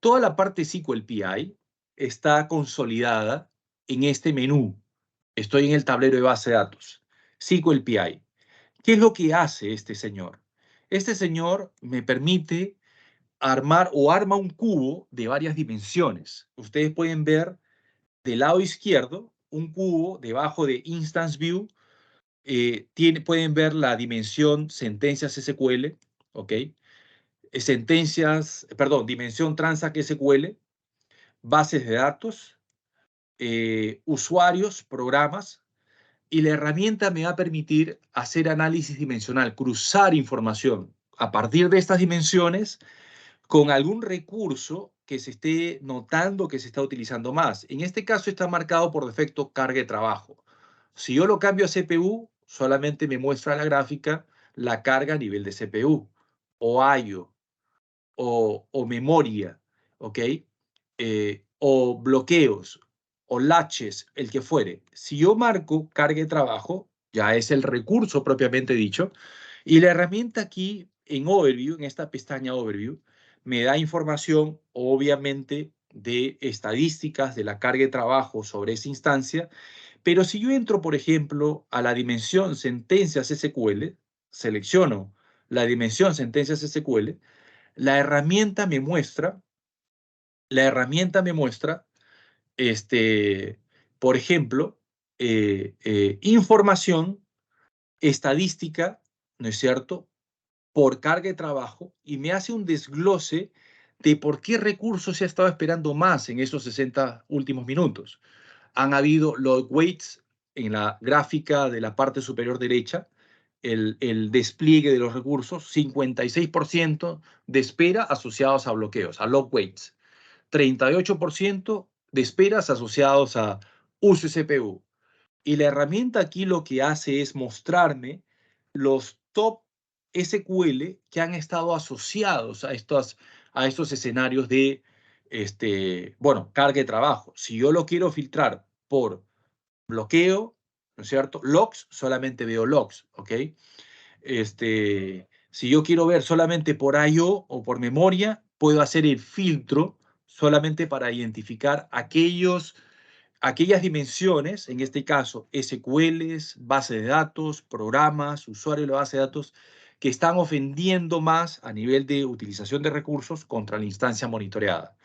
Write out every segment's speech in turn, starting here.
toda la parte SQL PI está consolidada en este menú. Estoy en el tablero de base de datos, SQL PI. ¿Qué es lo que hace este señor? Este señor me permite armar o arma un cubo de varias dimensiones. Ustedes pueden ver del lado izquierdo un cubo debajo de Instance View. Pueden ver la dimensión sentencias SQL, ¿ok? Dimensión Transact SQL, bases de datos, usuarios, programas, y la herramienta me va a permitir hacer análisis dimensional, cruzar información a partir de estas dimensiones con algún recurso que se esté notando que se está utilizando más. En este caso está marcado por defecto carga de trabajo. Si yo lo cambio a CPU, solamente me muestra la gráfica la carga a nivel de CPU, o I/O, o memoria, ¿ok? O bloqueos, o latches, el que fuere. Si yo marco carga de trabajo, ya es el recurso propiamente dicho, y la herramienta aquí en Overview, en esta pestaña Overview, me da información, obviamente, de estadísticas de la carga de trabajo sobre esa instancia, pero si yo entro, por ejemplo, a la dimensión sentencias SQL, selecciono la dimensión sentencias SQL, la herramienta me muestra, este, por ejemplo, información estadística, ¿no es cierto?, por carga de trabajo, y me hace un desglose de por qué recursos se ha estado esperando más en esos 60 últimos minutos. Han habido los waits en la gráfica de la parte superior derecha, el despliegue de los recursos, 56% de espera asociados a bloqueos, a log waits, 38% de esperas asociados a uso de CPU. Y la herramienta aquí lo que hace es mostrarme los top SQL que han estado asociados a estos escenarios de, carga de trabajo. Si yo lo quiero filtrar por bloqueo, ¿no es cierto? Logs, solamente veo logs, ¿ok? Si yo quiero ver solamente por I/O o por memoria, puedo hacer el filtro solamente para identificar aquellas dimensiones, en este caso SQLs, base de datos, programas, usuarios de la base de datos, que están ofendiendo más a nivel de utilización de recursos contra la instancia monitoreada.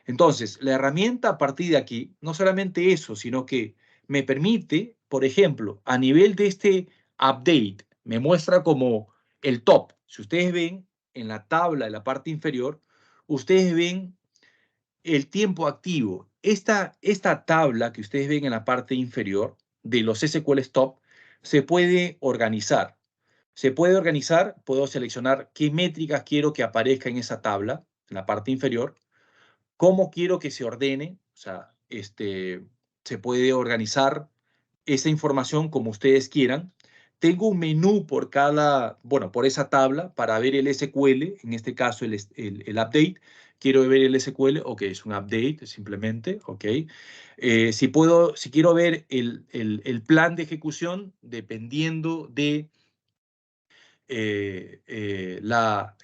Entonces, la herramienta a partir de aquí, no solamente eso, sino que me permite, por ejemplo, a nivel de este update, me muestra como el top. Si ustedes ven en la tabla de la parte inferior, ustedes ven el tiempo activo. Esta tabla que ustedes ven en la parte inferior de los SQL Top se puede organizar. Puedo seleccionar qué métricas quiero que aparezca en esa tabla, en la parte inferior, cómo quiero que se ordene, o sea, se puede organizar esa información como ustedes quieran. Tengo un menú por por esa tabla para ver el SQL, en este caso el update. Quiero ver el SQL, ok, es un update simplemente, ok. Si quiero ver el plan de ejecución, dependiendo de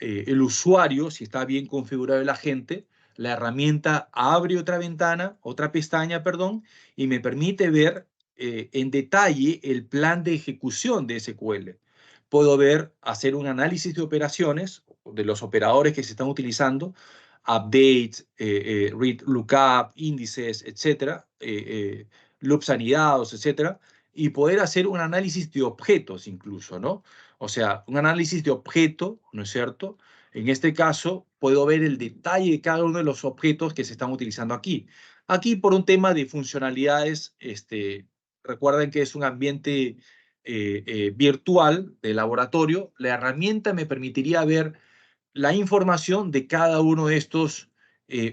el usuario, si está bien configurado el agente, la herramienta abre otra pestaña, perdón, y me permite ver en detalle el plan de ejecución de SQL. Puedo hacer un análisis de operaciones, de los operadores que se están utilizando, updates, read lookup, índices, etcétera, loops anidados, etcétera, y poder hacer un análisis de objetos incluso, ¿no? O sea, un análisis de objeto, ¿no es cierto? En este caso, puedo ver el detalle de cada uno de los objetos que se están utilizando aquí. Aquí, por un tema de funcionalidades, recuerden que es un ambiente virtual de laboratorio. La herramienta me permitiría ver la información de cada uno de estos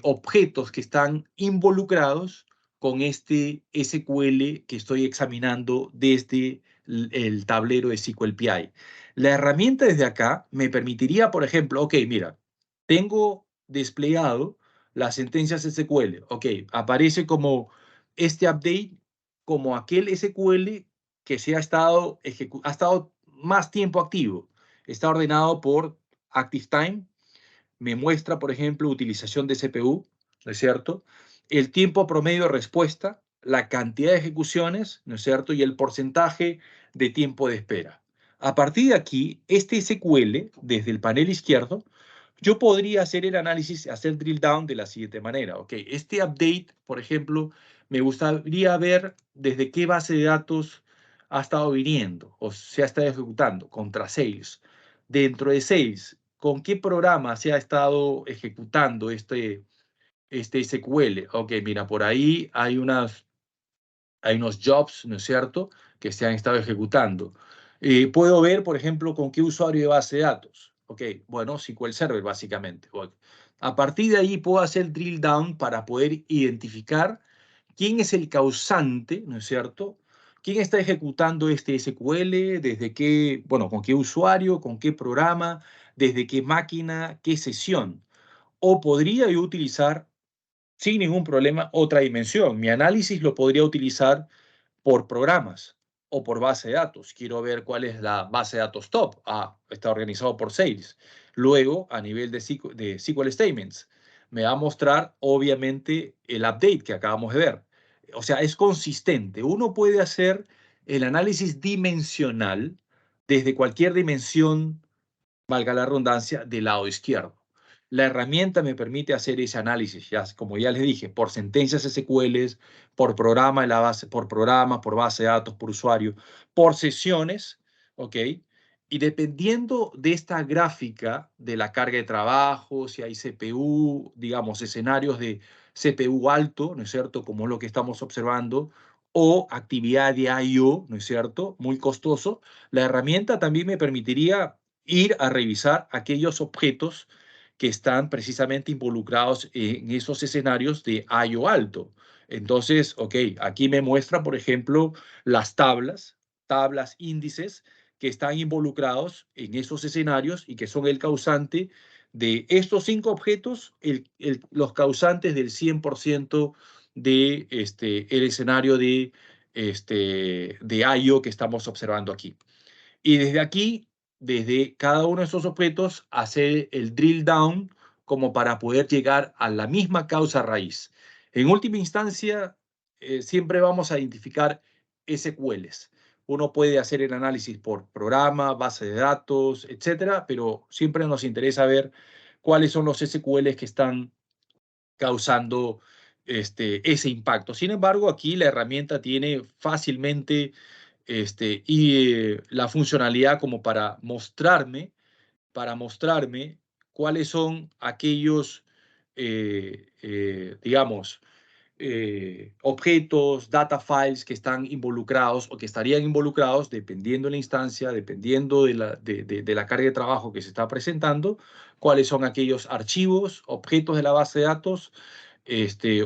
objetos que están involucrados con este SQL que estoy examinando desde el tablero de SQL PI. La herramienta desde acá me permitiría, por ejemplo, ok, mira, tengo desplegado las sentencias SQL, ok, aparece como este update, como aquel SQL que ha estado más tiempo activo. Está ordenado por Active Time. me muestra, por ejemplo, utilización de CPU, ¿no es cierto? El tiempo promedio de respuesta, la cantidad de ejecuciones, ¿no es cierto? Y el porcentaje de tiempo de espera. A partir de aquí, este SQL, desde el panel izquierdo, yo podría hacer el análisis, hacer drill down de la siguiente manera. Ok, este update, por ejemplo, me gustaría ver desde qué base de datos ha estado viniendo o se ha estado ejecutando contra Sales. Dentro de Sales, ¿con qué programa se ha estado ejecutando este SQL? Ok, mira, por ahí hay unos jobs, ¿no es cierto?, que se han estado ejecutando. Puedo ver, por ejemplo, con qué usuario de base de datos. Ok, bueno, SQL Server, básicamente. A partir de ahí puedo hacer drill down para poder identificar quién es el causante, ¿no es cierto? ¿Quién está ejecutando este SQL? ¿Desde qué, bueno, con qué usuario, con qué programa, desde qué máquina, qué sesión? O podría yo utilizar sin ningún problema otra dimensión. Mi análisis lo podría utilizar por programas o por base de datos. Quiero ver cuál es la base de datos top. Ah, está organizado por Sales. Luego, a nivel de SQL Statements, me va a mostrar, obviamente, el update que acabamos de ver. O sea, es consistente. Uno puede hacer el análisis dimensional desde cualquier dimensión, valga la redundancia, del lado izquierdo. La herramienta me permite hacer ese análisis, ya, como ya les dije, por sentencias SQL, por programa, de la base, por programa, por base de datos, por usuario, por sesiones, ¿ok? Y dependiendo de esta gráfica de la carga de trabajo, si hay CPU, digamos, escenarios de CPU alto, ¿no es cierto? Como lo que estamos observando, o actividad de I/O, ¿no es cierto? Muy costoso. La herramienta también me permitiría ir a revisar aquellos objetos que están precisamente involucrados en esos escenarios de I/O alto. Entonces, ok, aquí me muestra, por ejemplo, las tablas índices que están involucrados en esos escenarios y que son el causante de estos 5 objetos, los causantes del 100% de el escenario de I/O que estamos observando aquí. Y desde aquí, desde cada uno de esos objetos, hacer el drill down como para poder llegar a la misma causa raíz. En última instancia, siempre vamos a identificar SQLs. Uno puede hacer el análisis por programa, base de datos, etcétera, pero siempre nos interesa ver cuáles son los SQLs que están causando ese impacto. Sin embargo, aquí la herramienta tiene fácilmente la funcionalidad como para mostrarme cuáles son aquellos, digamos, objetos, data files que están involucrados o que estarían involucrados, dependiendo de la instancia, dependiendo de la carga de trabajo que se está presentando, cuáles son aquellos archivos, objetos de la base de datos,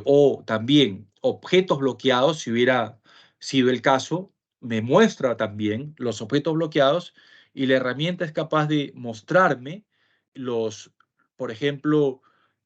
o también objetos bloqueados, si hubiera sido el caso, me muestra también los objetos bloqueados y la herramienta es capaz de mostrarme por ejemplo,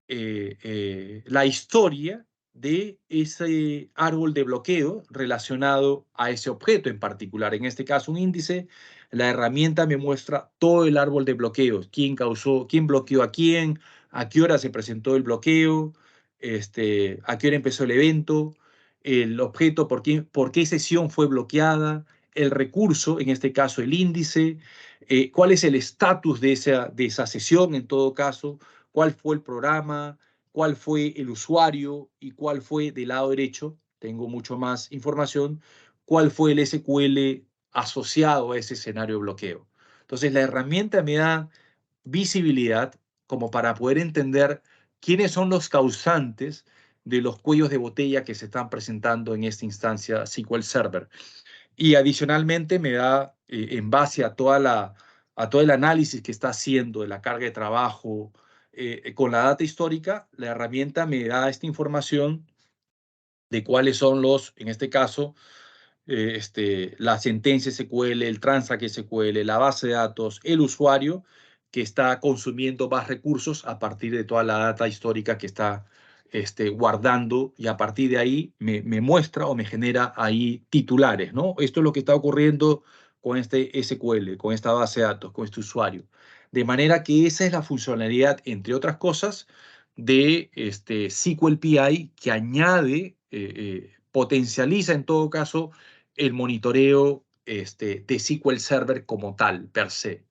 la historia de ese árbol de bloqueo relacionado a ese objeto en particular. En este caso, un índice, la herramienta me muestra todo el árbol de bloqueos, quién causó, quién bloqueó a qué hora se presentó el bloqueo, a qué hora empezó el evento, el objeto, por qué sesión fue bloqueada, el recurso, en este caso el índice, cuál es el estatus de esa sesión en todo caso, cuál fue el programa, cuál fue el usuario y cuál fue del lado derecho, tengo mucho más información, cuál fue el SQL asociado a ese escenario de bloqueo. Entonces la herramienta me da visibilidad como para poder entender quiénes son los causantes de los cuellos de botella que se están presentando en esta instancia SQL Server. Y adicionalmente me da, en base a todo el análisis que está haciendo de la carga de trabajo con la data histórica, la herramienta me da esta información de cuáles son en este caso, la sentencia SQL, el transact SQL, la base de datos, el usuario que está consumiendo más recursos a partir de toda la data histórica que está guardando y a partir de ahí me muestra o me genera ahí titulares, ¿no? Esto es lo que está ocurriendo con este SQL, con esta base de datos, con este usuario. De manera que esa es la funcionalidad, entre otras cosas, de SQL PI, que añade, potencializa en todo caso el monitoreo de SQL Server como tal, per se.